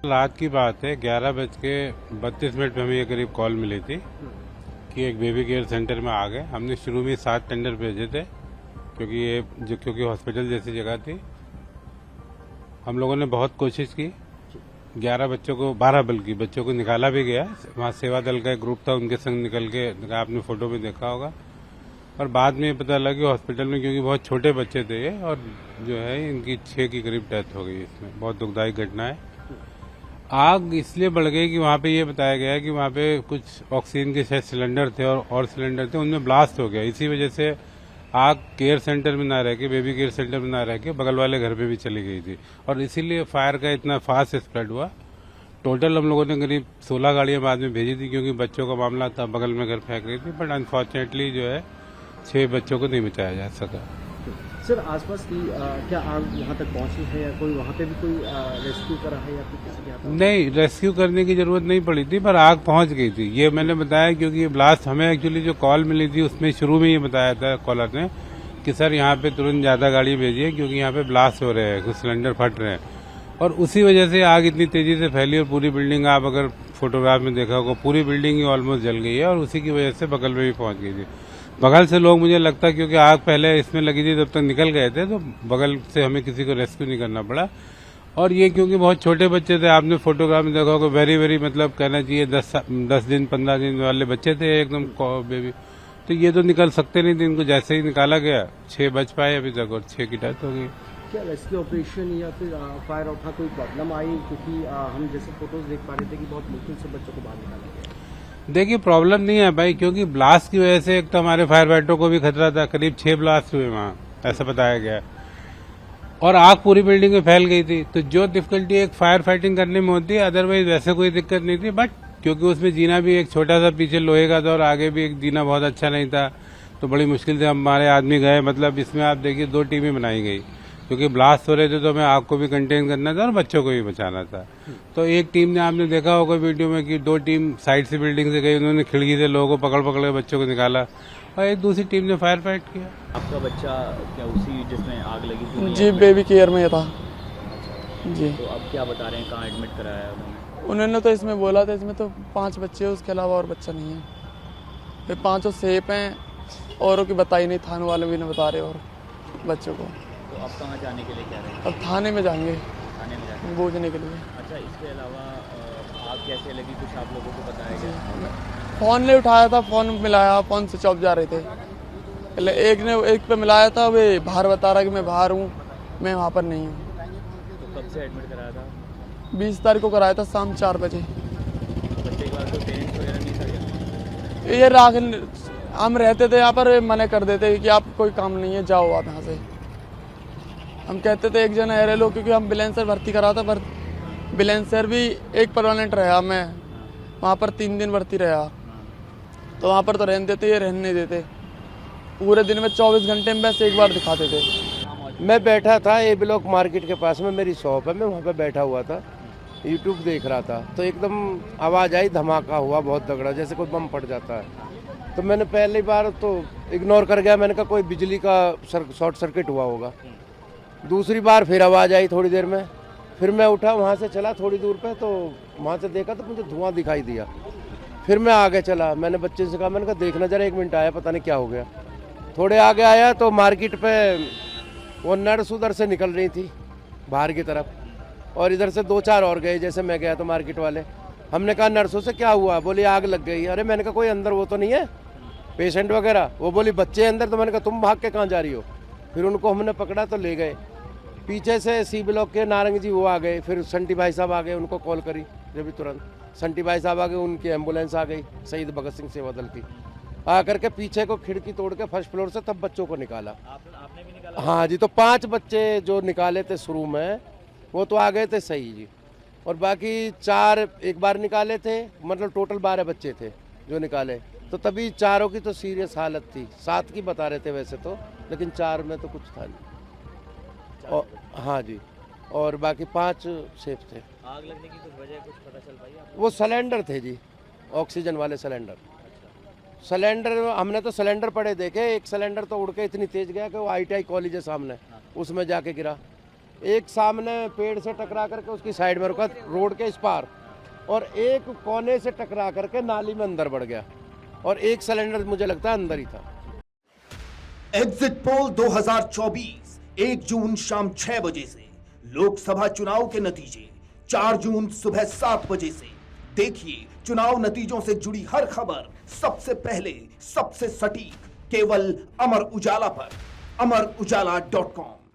रात की बात है, 11:32 पे हमें ये करीब कॉल मिली थी कि एक बेबी केयर सेंटर में आ गए। हमने शुरू में 7 टेंडर भेजे थे क्योंकि हॉस्पिटल जैसी जगह थी। हम लोगों ने बहुत कोशिश की, 11 बच्चों को 12 बल्कि बच्चों को निकाला भी गया। वहाँ सेवा दल का एक ग्रुप था, उनके संग निकल के, आपने फोटो में देखा होगा। और बाद में पता लगा कि हॉस्पिटल में, क्योंकि बहुत छोटे बच्चे थे ये, और जो है इनकी 6 की करीब डेथ हो गई। इसमें बहुत दुखदायी घटना है। आग इसलिए बढ़ गई कि वहाँ पे ये बताया गया कि वहाँ पे कुछ ऑक्सीजन के शायद सिलेंडर थे और सिलेंडर थे, उनमें ब्लास्ट हो गया। इसी वजह से आग केयर सेंटर में ना रह के, बेबी केयर सेंटर में ना रह के, बगल वाले घर पे भी चली गई थी, और इसीलिए फायर का इतना फास्ट स्प्रेड हुआ। टोटल हम लोगों ने करीब 16 गाड़ियां बाद में भेजी थी, क्योंकि बच्चों का मामला था, बगल में घर फेंक रही थी। बट अनफॉर्चुनेटली जो है 6 बच्चों को नहीं बचाया जा सका। सर, आसपास की क्या आग वहाँ तक पहुँची है या कोई वहाँ पे भी कोई रेस्क्यू करा है या फिर किसी के हाथ? नहीं, रेस्क्यू करने की जरूरत नहीं पड़ी थी, पर आग पहुंच गई थी। ये मैंने बताया क्योंकि ये ब्लास्ट, हमें एक्चुअली जो कॉल मिली थी उसमें शुरू में ये बताया था कॉलर ने कि सर यहाँ पे तुरंत ज्यादा गाड़ी भेजिए, क्योंकि यहाँ पे ब्लास्ट हो रहे हैं, कुछ सिलेंडर फट रहे हैं। और उसी वजह से आग इतनी तेजी से फैली, और पूरी बिल्डिंग, आप अगर फोटोग्राफ में देखा होगा, पूरी बिल्डिंग ही ऑलमोस्ट जल गई है, और उसी की वजह से बगल में भी पहुंच गई थी। बगल से लोग, मुझे लगता है क्योंकि आग पहले इसमें लगी थी तब तक निकल गए थे, तो बगल से हमें किसी को रेस्क्यू नहीं करना पड़ा। और ये क्योंकि बहुत छोटे बच्चे थे, आपने फोटोग्राफ में देखा होगा, वेरी वेरी मतलब कहना चाहिए 10 दिन 15 दिन वाले बच्चे थे, एकदम बेबी। तो ये तो निकल सकते नहीं थे, इनको जैसे ही निकाला गया 6 बच पाए अभी तक, और 6 की डेथ हो गई। क्या रेस्क्यू ऑपरेशन या फिर फायर आउट था, कोई प्रॉब्लम आई? क्योंकि हम जैसे फोटोज देख पा रहे थे कि बहुत मुश्किल से बच्चों को बाहर निकाला गया। देखिए, प्रॉब्लम नहीं है भाई, क्योंकि ब्लास्ट की वजह से एक तो हमारे फायर फाइटरों को भी खतरा था। करीब 6 ब्लास्ट हुए वहाँ, ऐसा बताया गया, और आग पूरी बिल्डिंग में फैल गई थी। तो जो डिफिकल्टी एक फायर फाइटिंग करने में होती है, अदरवाइज वैसे कोई दिक्कत नहीं थी। बट क्योंकि उसमें जीना भी एक छोटा सा पीछे लोहे का था, और आगे भी एक जीना बहुत अच्छा नहीं था, तो बड़ी मुश्किल से हमारे आदमी गए। मतलब इसमें आप देखिए 2 टीमें बनाई गई, क्योंकि ब्लास्ट हो रहे थे, तो हमें आग को भी कंटेन करना था और बच्चों को भी बचाना था। तो एक टीम ने, आपने देखा होगा वीडियो में, कि 2 टीम साइड से बिल्डिंग से गई, उन्होंने खिड़की से लोगों को पकड़ पकड़ के बच्चों को निकाला, और एक दूसरी टीम ने फायर फाइट किया। आपका बच्चा क्या उसी जिसमें आग लगी थी? जी, बेबी केयर में था। अच्छा, जी। तो अब क्या बता रहे हैं, कहाँ एडमिट कराया है उन्होंने? उन्होंने तो इसमें बोला था, इसमें तो 5 बच्चे हैं, उसके अलावा और बच्चा नहीं है। फिर 5 सेफ हैं, औरों की बताई नहीं, थाने वाले भी नहीं बता रहे और बच्चों को। तो अब कहाँ जाने के लिए कह रहे हैं? अब थाने में जाएंगे थाने में जाके। बूझने के लिए। अच्छा, इसके अलावा आग कैसे लगी, कुछ आप लोगों को बताया गया? फ़ोन ने उठाया था, फ़ोन मिलाया, फ़ोन स्विच ऑफ जा रहे थे। पहले एक पे मिलाया था, वे बाहर बता रहा कि मैं बाहर हूँ, मैं वहाँ पर नहीं हूँ। तो कब से एडमिट कराया था? 20 तारीख को कराया था, शाम 4 बजे। बच्चे के बाद कोई पेरेंट्स वगैरह नहीं था? ये राख हम रहते थे यहाँ पर, मना कर देते कि आप कोई काम नहीं है, जाओ आप यहाँ से। हम कहते थे एक जना है लो, क्योंकि हम बिलेंसर भर्ती करा था, पर बिलेंसर भी एक परमानेंट रहा, मैं वहाँ पर 3 दिन भर्ती रहा। तो वहाँ पर तो रहने देते, ये रहने नहीं देते। पूरे दिन में 24 घंटे में बस एक बार दिखाते थे। मैं बैठा था ए ब्लॉक मार्केट के पास में, मेरी शॉप है, मैं वहाँ पे बैठा हुआ था, यूट्यूब देख रहा था। तो एकदम आवाज़ आई, धमाका हुआ बहुत तगड़ा, जैसे कोई बम फट जाता है। तो मैंने पहली बार तो इग्नोर कर गया, मैंने कहा कोई बिजली का शॉर्ट सर्किट हुआ होगा। दूसरी बार फिर आवाज़ आई थोड़ी देर में, फिर मैं उठा, वहाँ से चला थोड़ी दूर पे, तो वहाँ से देखा तो मुझे धुआं दिखाई दिया। फिर मैं आगे चला, मैंने बच्चे से कहा, मैंने कहा देखना जरा, 1 मिनट आया, पता नहीं क्या हो गया। थोड़े आगे आया तो मार्केट पे वो नर्स उधर से निकल रही थी बाहर की तरफ, और इधर से 2-4 और गए, जैसे मैं गया तो मार्केट वाले। हमने कहा नर्सों से क्या हुआ? बोली आग लग गई। अरे मैंने कहा कोई अंदर वो तो नहीं है पेशेंट वगैरह? वो बोली बच्चे अंदर। तो मैंने कहा तुम भाग के कहाँ जा रही हो? फिर उनको हमने पकड़ा तो ले गए। पीछे से सी ब्लॉक के नारंग जी वो आ गए, फिर संटी भाई साहब आ गए, उनको कॉल करी जब भी तुरंत संटी भाई साहब आ गए, उनकी एम्बुलेंस आ गई, शहीद भगत सिंह सेवा दल की, आकर के पीछे को खिड़की तोड़ के फर्स्ट फ्लोर से तब बच्चों को निकाला। आपने भी निकाला? हाँ जी, तो 5 बच्चे जो निकाले थे शुरू में, वो तो आ गए थे सही जी, और बाकी 4 एक बार निकाले थे, मतलब टोटल 12 बच्चे थे जो निकाले। तो तभी 4 की तो सीरियस हालत थी, 7 की बता रहे थे वैसे तो, लेकिन 4 में तो कुछ था नहीं। और हाँ जी, और बाकी 5 सेफ थे। आग लगने की कुछ वजह कुछ पता चल पाई आपको? वो सिलेंडर थे जी, ऑक्सीजन वाले सिलेंडर। सिलेंडर हमने तो सिलेंडर पड़े देखे, एक सिलेंडर तो उड़ के इतनी तेज गया कि वो ITI कॉलेज है सामने, उसमें जाके गिरा। एक सामने पेड़ से टकरा करके उसकी साइड में रुका रोड के इस पार, और एक कोने से टकरा करके नाली में अंदर बढ़ गया, और एक सिलेंडर मुझे लगता है अंदर ही था। एग्जिट पोल 2024 1 जून शाम 6 बजे से, लोकसभा चुनाव के नतीजे 4 जून सुबह 7 बजे से। देखिए चुनाव नतीजों से जुड़ी हर खबर सबसे पहले, सबसे सटीक, केवल अमर उजाला पर, amarujala.com।